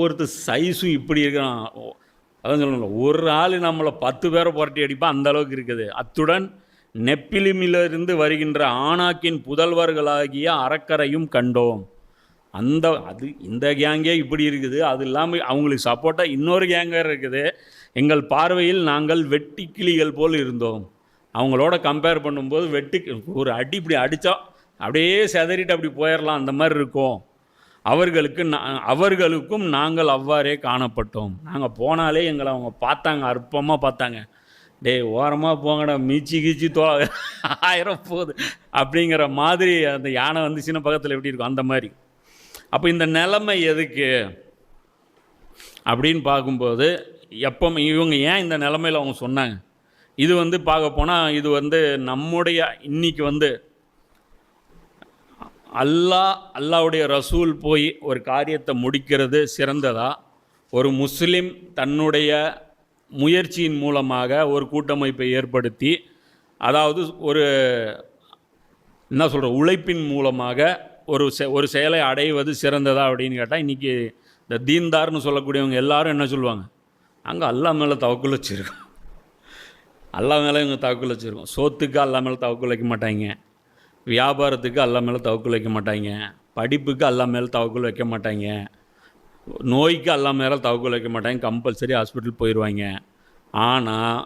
ஒருத்தர் சைஸும் இப்படி இருக்கிறான். அதான் சொல்லணும், ஒரு ஆள் நம்மளை 10 பேரை புரட்டி அடிப்பான், அந்த அளவுக்கு இருக்குது. அத்துடன் நெப்பிலிமிலிருந்து வருகின்ற ஆனாக்கின் புதல்வர்களாகிய அரக்கரையும் கண்டோம். இந்த கேங்கே இப்படி இருக்குது. அது இல்லாமல் அவங்களுக்கு சப்போர்ட்டாக இன்னொரு கேங்கர் இருக்குது. எங்கள் பார்வையில் நாங்கள் வெட்டி கிளிகள் போல் இருந்தோம். அவங்களோட கம்பேர் பண்ணும்போது ஒரு அடி இப்படி அடித்தா அப்படியே செதறிட்டு அப்படி போயிடலாம், அந்த மாதிரி இருக்கும். அவர்களுக்கும் நாங்கள் அவ்வாறே காணப்பட்டோம். நாங்கள் போனாலே எங்களை அவங்க பார்த்தாங்க, அற்பமாக பார்த்தாங்க. ஓரமாக போங்கடா, மீச்சி கீச்சி ஆயிரம் போகுது அப்படிங்கிற மாதிரி அந்த யானை வந்துச்சுன்னா பக்கத்தில் எப்படி இருக்கும், அந்த மாதிரி. அப்போ இந்த நிலைமை எதுக்கு அப்படின்னு பார்க்கும்போது, இவங்க ஏன் இந்த நிலைமையில் அவங்க சொன்னாங்க? இது பார்க்க போனால் இது நம்முடைய இன்னைக்கு அல்லாவுடைய ரசூல் போய் ஒரு காரியத்தை முடிக்கிறது சிறந்ததா, ஒரு முஸ்லீம் தன்னுடைய முயற்சியின் மூலமாக ஒரு கூட்டமைப்பை ஏற்படுத்தி, அதாவது ஒரு என்ன சொல்கிற உழைப்பின் மூலமாக ஒரு செயலை அடைவது சிறந்ததா அப்படின்னு கேட்டால், இன்றைக்கி இந்த தீன்தார்னு சொல்லக்கூடியவங்க எல்லாரும் என்ன சொல்லுவாங்க? அங்கே அல்லா மேலே தவக்குள் வச்சுருக்கோம், அல்லா மேலே இவங்க தவக்குள் வச்சுருக்கோம். சோத்துக்கு அல்லா மேலே தவக்குள் வைக்க மாட்டாங்க, வியாபாரத்துக்கு அல்லா மேலே தவக்குள் வைக்க மாட்டாங்க, படிப்புக்கு அல்லா மேலே தவக்குள் வைக்க மாட்டாங்க, நோய்க்கு அல்லா மேலே தவக்குள் வைக்க மாட்டாங்க, கம்பல்சரி ஹாஸ்பிட்டல் போயிடுவாங்க. ஆனால்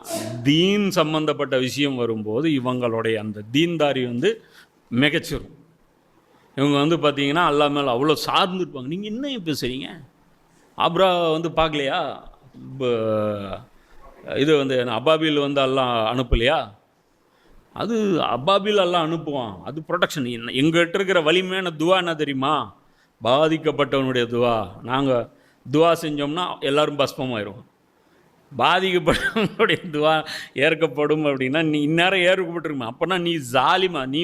தீன் சம்பந்தப்பட்ட விஷயம் வரும்போது இவங்களுடைய அந்த தீன்தாரி மிகச்சிரும். இவங்க பார்த்தீங்கன்னா அல்லா மேலே அவ்வளோ சார்ந்து இருப்பாங்க. நீங்கள் என்ன பேசுகிறீங்க? ஆப்ரா பார்க்கலையா? இது அபாபில் எல்லாம் அனுப்பலையா? அது அபாபில் எல்லாம் அனுப்புவான், அது ப்ரொடெக்ஷன். எங்கிட்ட இருக்கிற வலிமையான துவா என்ன தெரியுமா? பாதிக்கப்பட்டவனுடைய துவா. நாங்கள் துவா செஞ்சோம்னா எல்லோரும் பஸ்பமாயிரும். பாதிக்கப்பட்டவனுடைய துவா ஏற்கப்படும் அப்படின்னா நீ இந்நேரம் ஏற்கப்பட்டிருக்குமா? அப்போனா நீ ஜாலிமா, நீ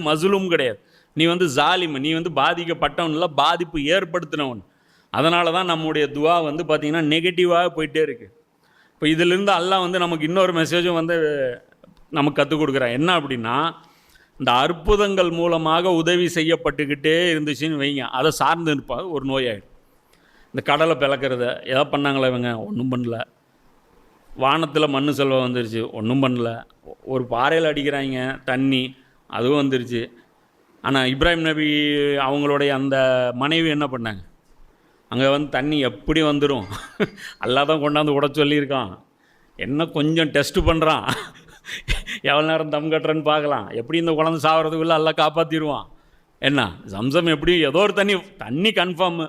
மசுலும் கிடையாது, நீ ஜாலிமா, நீ பாதிக்கப்பட்டவன் இல்லை, பாதிப்பு ஏற்படுத்தினவன். அதனால தான் நம்முடைய துவா பார்த்திங்கன்னா நெகட்டிவாக போயிட்டே இருக்குது. இப்போ இதிலிருந்து அல்லாஹ் நமக்கு இன்னொரு மெசேஜும் நமக்கு கற்றுக் கொடுக்குறான். என்ன அப்படின்னா, இந்த அற்புதங்கள் மூலமாக உதவி செய்யப்பட்டுக்கிட்டே இருந்துச்சுன்னு வைங்க, அதை சார்ந்து இருப்பாங்க ஒரு நோயாயிடும். இந்த கடலை பிளக்கிறத எதாவது பண்ணாங்களா இவங்க? ஒன்றும் பண்ணல. வானத்தில் மண் செல்வம் வந்துருச்சு, ஒன்றும் பண்ணல. ஒரு பாறையில் அடிக்கிறாங்க தண்ணி, அதுவும் வந்துருச்சு. ஆனால் இப்ராஹிம் நபி அவங்களுடைய அந்த மனைவி என்ன பண்ணாங்க? அங்கே தண்ணி எப்படி வந்துடும், அல்லாஹ் தான் கொண்டாந்து விட சொல்லியிருக்கான். என்ன கொஞ்சம் டெஸ்ட்டு பண்ணுறான், எவ்வளோ நேரம் தம் கட்டுறன்னு பார்க்கலாம், எப்படி இந்த குழந்தை சாகிறதுக்குள்ளே எல்லாம் காப்பாற்றிடுவான். என்ன ஜம்சம் எப்படி ஏதோ ஒரு தண்ணி கன்ஃபார்மு